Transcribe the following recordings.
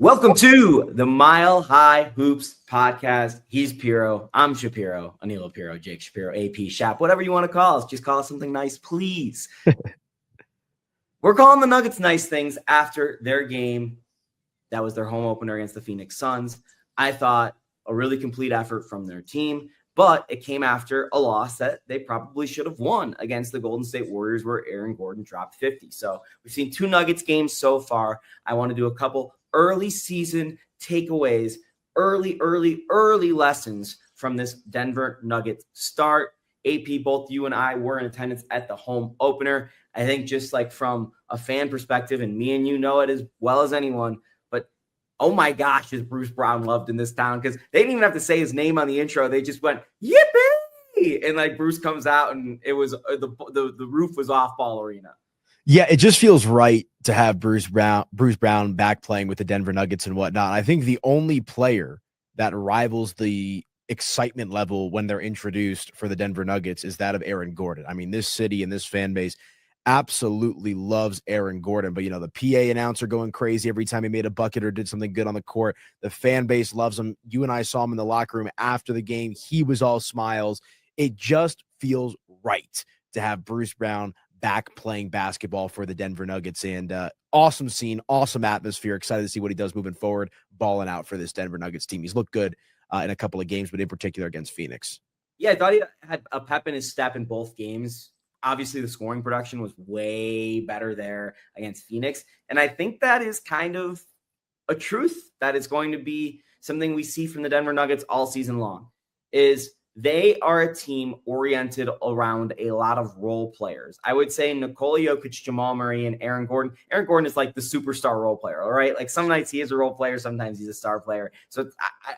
Welcome to the Mile High Hoops podcast. He's Piro. I'm Shapiro. Nikola Piro, Jake Shapiro, AP, Shap, whatever you want to call us. Just call us something nice, please. We're calling the Nuggets nice things after their game. That was their home opener against the Phoenix Suns. I thought a really complete effort from their team, but it came after a loss that they probably should have won against the Golden State Warriors, where Aaron Gordon dropped 50. So we've seen two Nuggets games so far. I want to do a couple early season takeaways, early lessons from this Denver Nuggets start. AP, both you and I were in attendance at the home opener. I think just like from a fan perspective, and me and you know it as well as anyone, but oh my gosh, is Bruce Brown loved in this town, because they didn't even have to say his name on the intro. They just went, yippee! And like Bruce comes out and it was the roof was off Ball Arena. Yeah, it just feels right to have Bruce Brown back playing with the Denver Nuggets and whatnot. I think the only player that rivals the excitement level when they're introduced for the Denver Nuggets is that of Aaron Gordon. I mean, this city and this fan base absolutely loves Aaron Gordon, but the PA announcer going crazy every time he made a bucket or did something good on the court. The fan base loves him. You and I saw him in the locker room after the game. He was all smiles. It just feels right to have Bruce Brown back playing basketball for the Denver Nuggets, and awesome scene, awesome atmosphere. Excited to see what he does moving forward, balling out for this Denver Nuggets team. He's looked good in a couple of games, but in particular against Phoenix. Yeah, I thought he had a pep in his step in both games. Obviously, the scoring production was way better there against Phoenix, and I think that is kind of a truth that is going to be something we see from the Denver Nuggets all season long, is they are a team oriented around a lot of role players. I would say Nikola Jokic, Jamal Murray, and Aaron Gordon. Aaron Gordon is like the superstar role player, all right? Like some nights he is a role player, sometimes he's a star player. So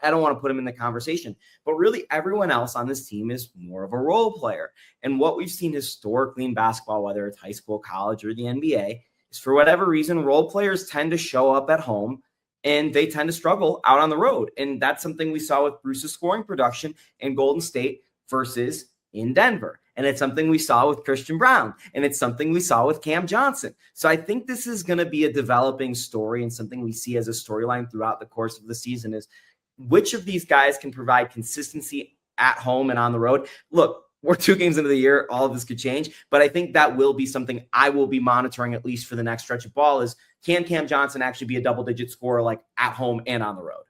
I don't want to put him in the conversation. But really everyone else on this team is more of a role player. And what we've seen historically in basketball, whether it's high school, college, or the NBA, is for whatever reason, role players tend to show up at home and they tend to struggle out on the road. And that's something we saw with Bruce's scoring production in Golden State versus in Denver. And it's something we saw with Christian Brown. And it's something we saw with Cam Johnson. So I think this is going to be a developing story, and something we see as a storyline throughout the course of the season is which of these guys can provide consistency at home and on the road. Look, we're 2 games into the year. All of this could change, but I think that will be something I will be monitoring at least for the next stretch of ball is, can Cam Johnson actually be a double-digit scorer like at home and on the road?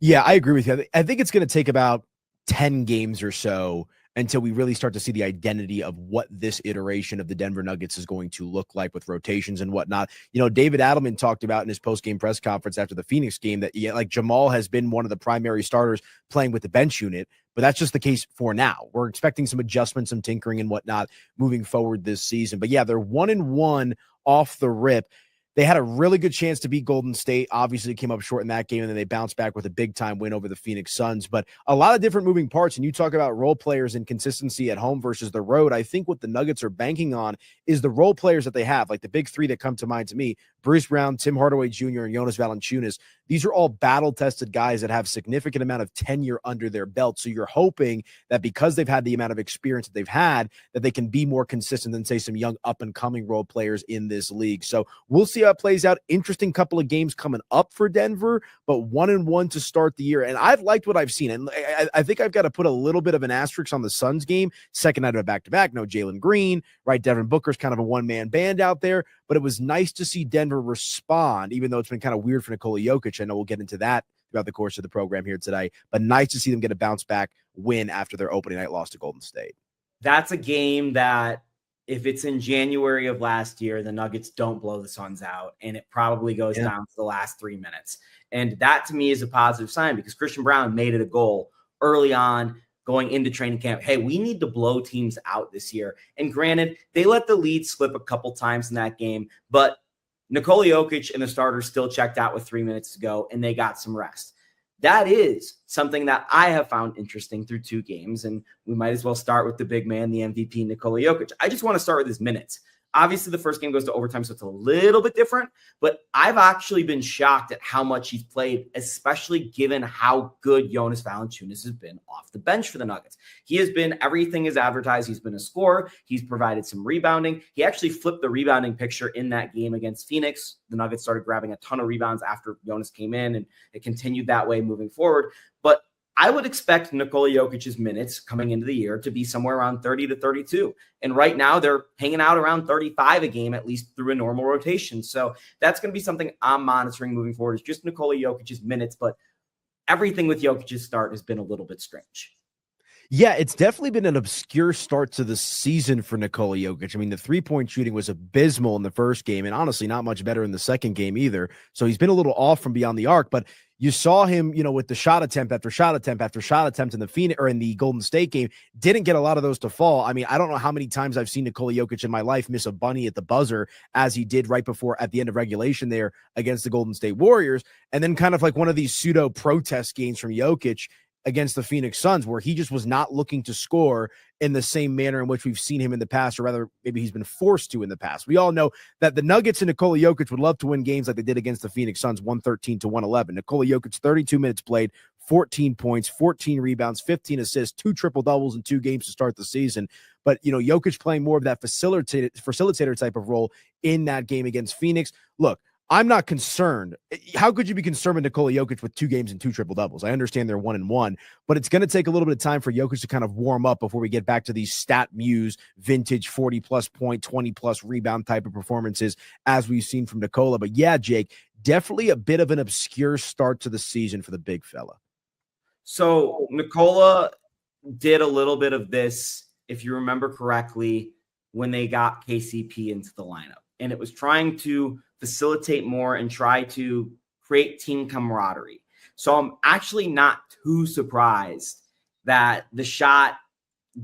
Yeah, I agree with you. I think it's going to take about 10 games or so until we really start to see the identity of what this iteration of the Denver Nuggets is going to look like with rotations and whatnot. David Adelman talked about in his post-game press conference after the Phoenix game that like Jamal has been one of the primary starters playing with the bench unit, but that's just the case for now. We're expecting some adjustments, some tinkering and whatnot moving forward this season. But yeah, they're 1-1 off the rip. They had a really good chance to beat Golden State. Obviously, came up short in that game, and then they bounced back with a big-time win over the Phoenix Suns. But a lot of different moving parts, and you talk about role players and consistency at home versus the road. I think what the Nuggets are banking on is the role players that they have, like the big 3 that come to mind to me, Bruce Brown, Tim Hardaway Jr., and Jonas Valanciunas. These are all battle-tested guys that have significant amount of tenure under their belt. So you're hoping that because they've had the amount of experience that they've had, that they can be more consistent than, say, some young up-and-coming role players in this league. So we'll see how it plays out. Interesting couple of games coming up for Denver, but 1-1 to start the year. And I've liked what I've seen. And I think I've got to put a little bit of an asterisk on the Suns game. Second night of a back-to-back, no Jalen Green, right? Devin Booker's kind of a one-man band out there, but it was nice to see Denver respond, even though it's been kind of weird for Nikola Jokic. I know we'll get into that throughout the course of the program here today, but nice to see them get a bounce-back win after their opening night loss to Golden State. That's a game that, if it's in January of last year, the Nuggets don't blow the Suns out, and it probably goes down to the last 3 minutes. And that, to me, is a positive sign, because Christian Brown made it a goal early on going into training camp. Hey, we need to blow teams out this year. And granted, they let the lead slip a couple times in that game, but Nikola Jokic and the starters still checked out with 3 minutes to go, and they got some rest. That is something that I have found interesting through 2 games, and we might as well start with the big man, the MVP, Nikola Jokic. I just want to start with his minutes. Obviously, the first game goes to overtime, so it's a little bit different. But I've actually been shocked at how much he's played, especially given how good Jonas Valanciunas has been off the bench for the Nuggets. He has been everything is advertised. He's been a scorer. He's provided some rebounding. He actually flipped the rebounding picture in that game against Phoenix. The Nuggets started grabbing a ton of rebounds after Jonas came in, and it continued that way moving forward. But I would expect Nikola Jokic's minutes coming into the year to be somewhere around 30 to 32. And right now they're hanging out around 35 a game, at least through a normal rotation. So that's going to be something I'm monitoring moving forward, is just Nikola Jokic's minutes. But everything with Jokic's start has been a little bit strange. Yeah, it's definitely been an obscure start to the season for Nikola Jokic. I mean, the three-point shooting was abysmal in the first game, and honestly, not much better in the second game either. So he's been a little off from beyond the arc, but you saw him, with the shot attempt after shot attempt after shot attempt in the Phoenix or in the Golden State game, didn't get a lot of those to fall. I mean, I don't know how many times I've seen Nikola Jokic in my life miss a bunny at the buzzer, as he did right before at the end of regulation there against the Golden State Warriors. And then kind of like one of these pseudo protest games from Jokic against the Phoenix Suns, where he just was not looking to score in the same manner in which we've seen him in the past, or rather maybe he's been forced to in the past. We all know that the Nuggets and Nikola Jokic would love to win games like they did against the Phoenix Suns, 113 to 111. Nikola Jokic, 32 minutes played, 14 points, 14 rebounds, 15 assists, 2 triple doubles in 2 games to start the season. But, Jokic playing more of that facilitator type of role in that game against Phoenix. Look, I'm not concerned. How could you be concerned with Nikola Jokic with 2 games and 2 triple doubles? I understand they're 1-1, but it's going to take a little bit of time for Jokic to kind of warm up before we get back to these stat muse, vintage 40-plus point, 20-plus rebound type of performances as we've seen from Nikola. But yeah, Jake, definitely a bit of an obscure start to the season for the big fella. So Nikola did a little bit of this, if you remember correctly, when they got KCP into the lineup. And it was trying to facilitate more and try to create team camaraderie. So I'm actually not too surprised that the shot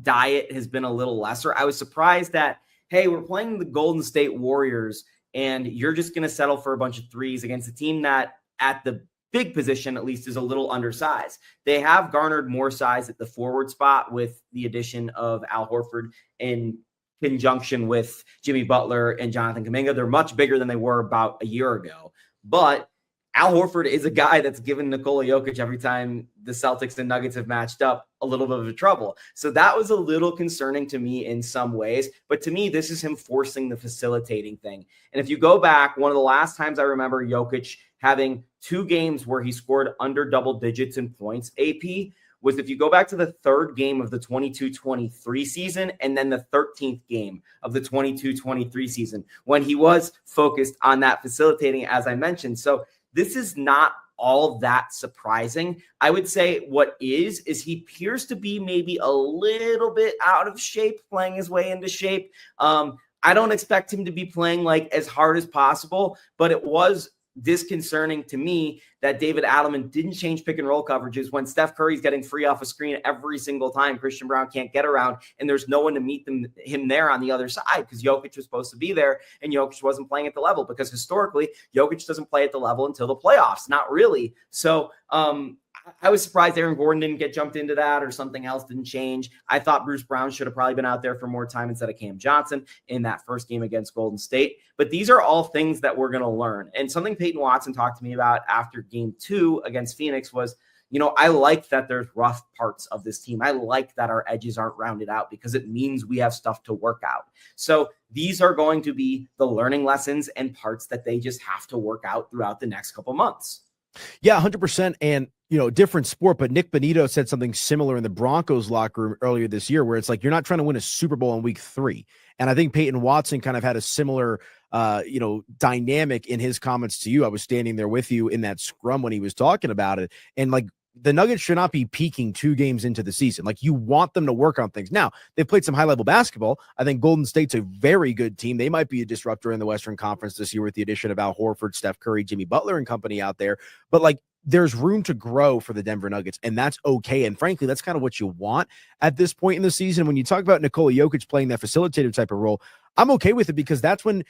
diet has been a little lesser. I was surprised that, hey, we're playing the Golden State Warriors and you're just going to settle for a bunch of threes against a team that at the big position, at least, is a little undersized. They have garnered more size at the forward spot with the addition of Al Horford in conjunction with Jimmy Butler and Jonathan Kuminga. They're much bigger than they were about a year ago. But Al Horford is a guy that's given Nikola Jokic, every time the Celtics and Nuggets have matched up, a little bit of trouble. So that was a little concerning to me in some ways. But to me, this is him forcing the facilitating thing. And if you go back, one of the last times I remember Jokic having 2 games where he scored under double digits in points, AP, was if you go back to the 3rd game of the 22-23 season and then the 13th game of the 22-23 season, when he was focused on that facilitating, as I mentioned. So this is not all that surprising. I would say what is he appears to be maybe a little bit out of shape, playing his way into shape. I don't expect him to be playing like as hard as possible, but it was disconcerting to me that David Adelman didn't change pick and roll coverages when Steph Curry's getting free off a screen every single time Christian Brown can't get around, and there's no one to meet him there on the other side, because Jokic was supposed to be there and Jokic wasn't playing at the level, because historically Jokic doesn't play at the level until the playoffs. Not really. So I was surprised Aaron Gordon didn't get jumped into that, or something else didn't change. I thought Bruce Brown should have probably been out there for more time instead of Cam Johnson in that first game against Golden State. But these are all things that we're going to learn. And something Peyton Watson talked to me about after game 2 against Phoenix was, I like that there's rough parts of this team. I like that our edges aren't rounded out, because it means we have stuff to work out. So these are going to be the learning lessons and parts that they just have to work out throughout the next couple months. Yeah, 100%. And, different sport, but Nick Bonito said something similar in the Broncos locker room earlier this year, where it's like, you're not trying to win a Super Bowl in week 3. And I think Peyton Watson kind of had a similar, dynamic in his comments to you. I was standing there with you in that scrum when he was talking about it. And like, the Nuggets should not be peaking 2 games into the season. Like, you want them to work on things. Now, they've played some high-level basketball. I think Golden State's a very good team. They might be a disruptor in the Western Conference this year with the addition of Al Horford, Steph Curry, Jimmy Butler and company out there. But, like, there's room to grow for the Denver Nuggets, and that's okay. And frankly, that's kind of what you want at this point in the season. When you talk about Nikola Jokic playing that facilitator type of role, I'm okay with it, because that's when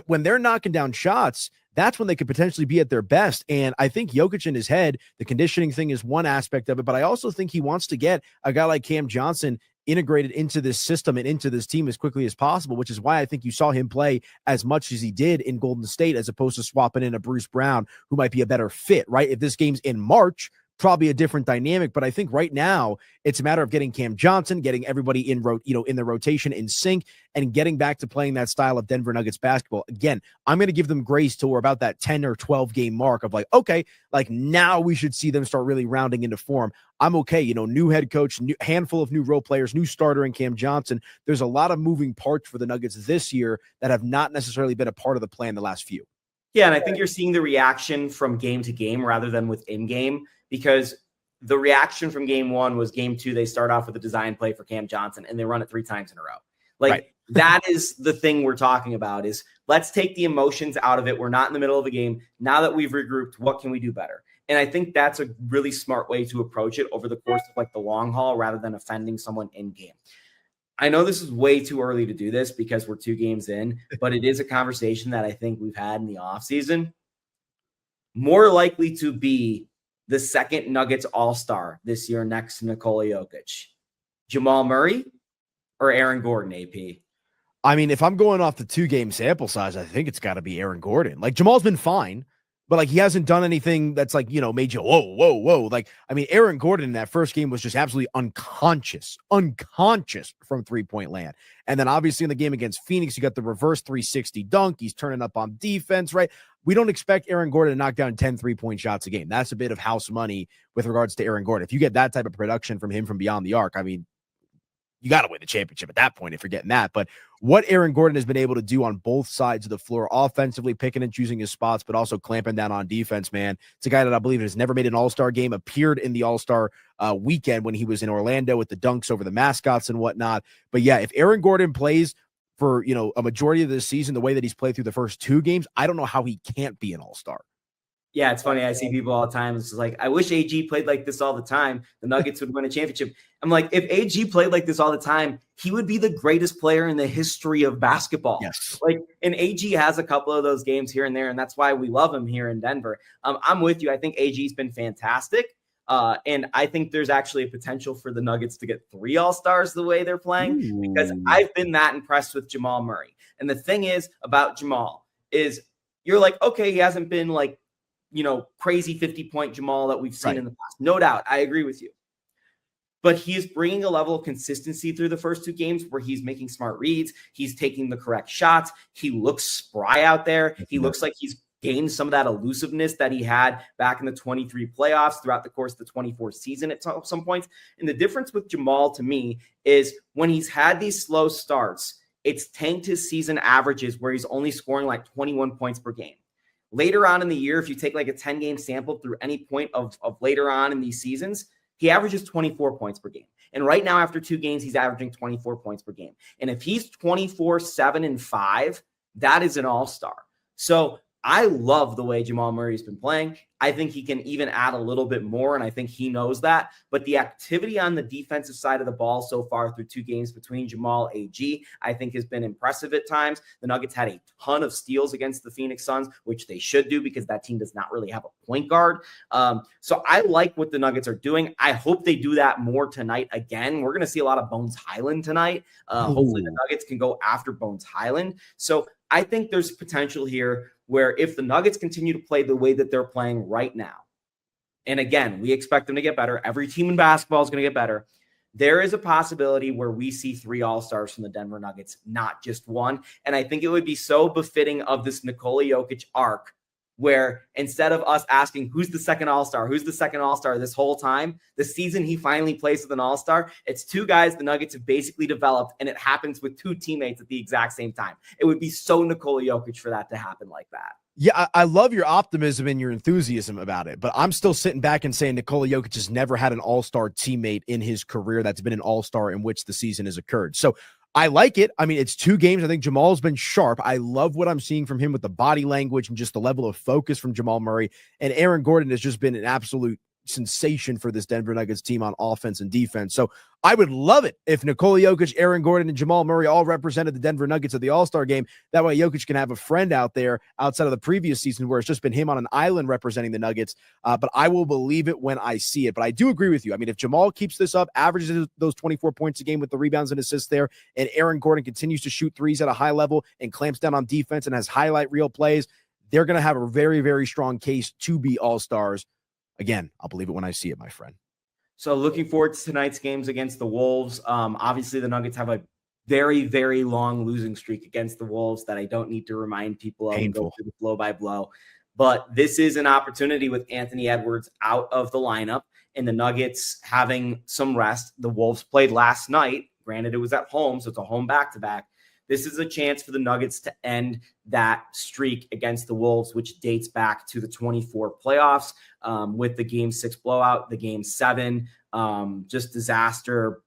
they're knocking down shots, that's when they could potentially be at their best. And I think Jokic in his head, the conditioning thing is one aspect of it, but I also think he wants to get a guy like Cam Johnson integrated into this system and into this team as quickly as possible, which is why I think you saw him play as much as he did in Golden State, as opposed to swapping in a Bruce Brown, who might be a better fit, right? If this game's in March, probably a different dynamic. But I think right now it's a matter of getting Cam Johnson, getting everybody in the rotation in sync, and getting back to playing that style of Denver Nuggets basketball. Again, I'm going to give them grace till we're about that 10 or 12 game mark of like, okay, like now we should see them start really rounding into form. I'm okay. New head coach, handful of new role players, new starter in Cam Johnson. There's a lot of moving parts for the Nuggets this year that have not necessarily been a part of the plan the last few. Yeah, and I think you're seeing the reaction from game to game rather than within game, because the reaction from game one was game two. They start off with a design play for Cam Johnson and they run it 3 times in a row. Like right. That is the thing we're talking about, is let's take the emotions out of it. We're not in the middle of a game. Now that we've regrouped, what can we do better? And I think that's a really smart way to approach it over the course of like the long haul rather than offending someone in game. I know this is way too early to do this because we're 2 games in, but it is a conversation that I think we've had in the offseason. More likely to be the second Nuggets all-star this year next to Nikola Jokic, Jamal Murray or Aaron Gordon, AP? I mean, if I'm going off the 2-game sample size, I think it's got to be Aaron Gordon. Like, Jamal's been fine, but like he hasn't done anything that's like, made you whoa. Like, I mean, Aaron Gordon in that first game was just absolutely unconscious from 3-point land. And then obviously in the game against Phoenix, you got the reverse 360 dunk. He's turning up on defense, right? We don't expect Aaron Gordon to knock down 10 3-point shots a game. That's a bit of house money with regards to Aaron Gordon. If you get that type of production from him from beyond the arc, I mean, you got to win the championship at that point if you're getting that. But what Aaron Gordon has been able to do on both sides of the floor, offensively picking and choosing his spots, but also clamping down on defense, man. It's a guy that I believe has never made an all-star game, appeared in the all-star weekend when he was in Orlando with the dunks over the mascots and whatnot. But yeah, if Aaron Gordon plays for, a majority of this season, the way that he's played through the first 2 games, I don't know how he can't be an all-star. Yeah, it's funny. I see people all the time. It's like, I wish AG played like this all the time. The Nuggets would win a championship. I'm like, if AG played like this all the time, he would be the greatest player in the history of basketball. Yes. Like, and AG has a couple of those games here and there, and that's why we love him here in Denver. I'm with you. I think AG's been fantastic. And I think there's actually a potential for the Nuggets to get 3 all-stars the way they're playing, because I've been that impressed with Jamal Murray. And the thing is about Jamal is you're like, okay, he hasn't been like, crazy 50-point Jamal that we've seen in the past. No doubt. I agree with you. But he is bringing a level of consistency through the first 2 games where he's making smart reads. He's taking the correct shots. He looks spry out there. He looks like he's gained some of that elusiveness that he had back in the 23 playoffs throughout the course of the 24 season at some points. And the difference with Jamal to me is when he's had these slow starts, it's tanked his season averages where he's only scoring like 21 points per game. Later on in the year, if you take like a 10-game sample through any point of later on in these seasons, he averages 24 points per game. And right now, after 2 games, he's averaging 24 points per game. And if he's 24, 7, and 5, that is an all-star. So I love the way Jamal Murray's been playing. I think he can even add a little bit more, and I think he knows that. But the activity on the defensive side of the ball so far through 2 games between Jamal AG, I think has been impressive at times. The Nuggets had a ton of steals against the Phoenix Suns, which they should do because that team does not really have a point guard. So I like what the Nuggets are doing. I hope they do that more tonight again. We're going to see a lot of Bones Highland tonight. Hopefully the Nuggets can go after Bones Highland. So I think there's potential here where if the Nuggets continue to play the way that they're playing right now, and again, we expect them to get better. Every team in basketball is going to get better. There is a possibility where we see 3 all-stars from the Denver Nuggets, not just 1. And I think it would be so befitting of this Nikola Jokic arc where instead of us asking who's the second all-star this whole time, the season he finally plays with an all-star, it's 2 guys the Nuggets have basically developed, and it happens with 2 teammates at the exact same time. It would be so Nikola Jokic for that to happen like that. Yeah, I love your optimism and your enthusiasm about it, but I'm still sitting back and saying Nikola Jokic has never had an all-star teammate in his career that's been an all-star in which the season has occurred. So I like it. I mean, it's 2 games. I think Jamal's been sharp. I love what I'm seeing from him with the body language and just the level of focus from Jamal Murray. And Aaron Gordon has just been an absolute sensation for this Denver Nuggets team on offense and defense. So I would love it if Nikola Jokic, Aaron Gordon, and Jamal Murray all represented the Denver Nuggets at the All-Star game. That way Jokic can have a friend out there outside of the previous season where it's just been him on an island representing the Nuggets. But I will believe it when I see it. But I do agree with you. I mean, if Jamal keeps this up, averages those 24 points a game with the rebounds and assists there, and Aaron Gordon continues to shoot threes at a high level and clamps down on defense and has highlight reel plays, they're going to have a very, very strong case to be All-Stars. Again, I'll believe it when I see it, my friend. So looking forward to tonight's games against the Wolves. Obviously, the Nuggets have a very, very long losing streak against the Wolves that I don't need to remind people of and go through the blow by blow. But this is an opportunity with Anthony Edwards out of the lineup and the Nuggets having some rest. The Wolves played last night. Granted, it was at home, so it's a home back-to-back. This is a chance for the Nuggets to end that streak against the Wolves, which dates back to the 24 playoffs with the Game 6 blowout, the Game 7, just disaster,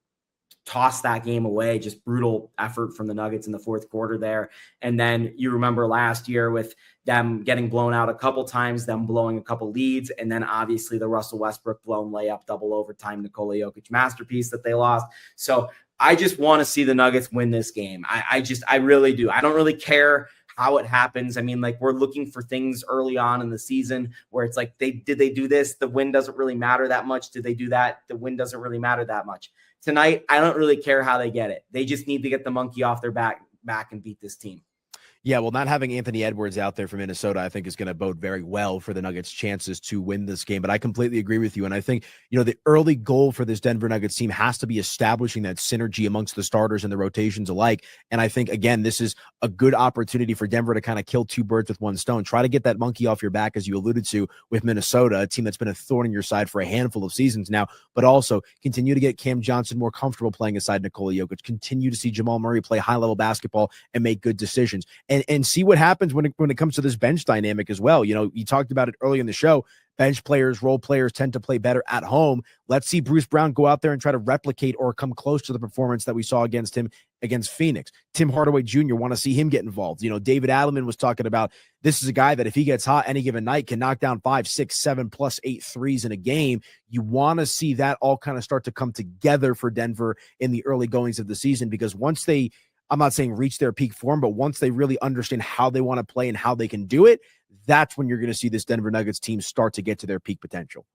toss that game away, just brutal effort from the Nuggets in the fourth quarter there. And then you remember last year with them getting blown out a couple times, them blowing a couple leads, and then obviously the Russell Westbrook blown layup, double overtime, Nikola Jokic masterpiece that they lost. So I just want to see the Nuggets win this game. I really do. I don't really care how it happens. I mean, like, we're looking for things early on in the season where it's like, did they do this? The win doesn't really matter that much. Did they do that? The win doesn't really matter that much. Tonight, I don't really care how they get it. They just need to get the monkey off their back and beat this team. Yeah, well, not having Anthony Edwards out there for Minnesota, I think, is going to bode very well for the Nuggets' chances to win this game. But I completely agree with you. And I think, the early goal for this Denver Nuggets team has to be establishing that synergy amongst the starters and the rotations alike. And I think, again, this is a good opportunity for Denver to kind of kill two birds with one stone. Try to get that monkey off your back, as you alluded to, with Minnesota, a team that's been a thorn in your side for a handful of seasons now, but also continue to get Cam Johnson more comfortable playing aside Nikola Jokic, continue to see Jamal Murray play high-level basketball and make good decisions. And see what happens when it comes to this bench dynamic as well. You talked about it early in the show. Bench players, role players tend to play better at home. Let's see Bruce Brown go out there and try to replicate or come close to the performance that we saw against him against Phoenix. Tim Hardaway Jr., want to see him get involved. David Adelman was talking about this is a guy that if he gets hot any given night can knock down 5, 6, 7 plus 8 threes in a game. You want to see that all kind of start to come together for Denver in the early goings of the season, because once they, I'm not saying reach their peak form, but once they really understand how they want to play and how they can do it, that's when you're going to see this Denver Nuggets team start to get to their peak potential.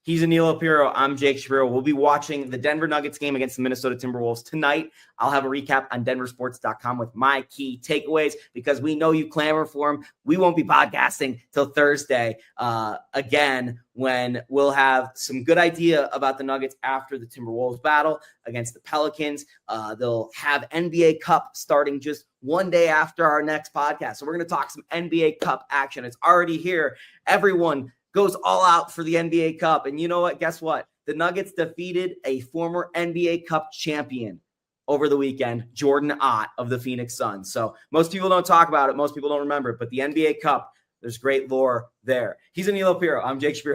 He's Nikola Piro. I'm Jake Shapiro. We'll be watching the Denver Nuggets game against the Minnesota Timberwolves tonight. I'll have a recap on denversports.com with my key takeaways because we know you clamor for them. We won't be podcasting till Thursday again, when we'll have some good idea about the Nuggets after the Timberwolves battle against the Pelicans. They'll have NBA Cup starting just one day after our next podcast. So we're going to talk some NBA Cup action. It's already here. Everyone goes all out for the NBA Cup. And you know what? Guess what? The Nuggets defeated a former NBA Cup champion over the weekend, Jordan Ott of the Phoenix Suns. So most people don't talk about it. Most people don't remember it. But the NBA Cup, there's great lore there. He's Nikola Piro. I'm Jake Shapiro.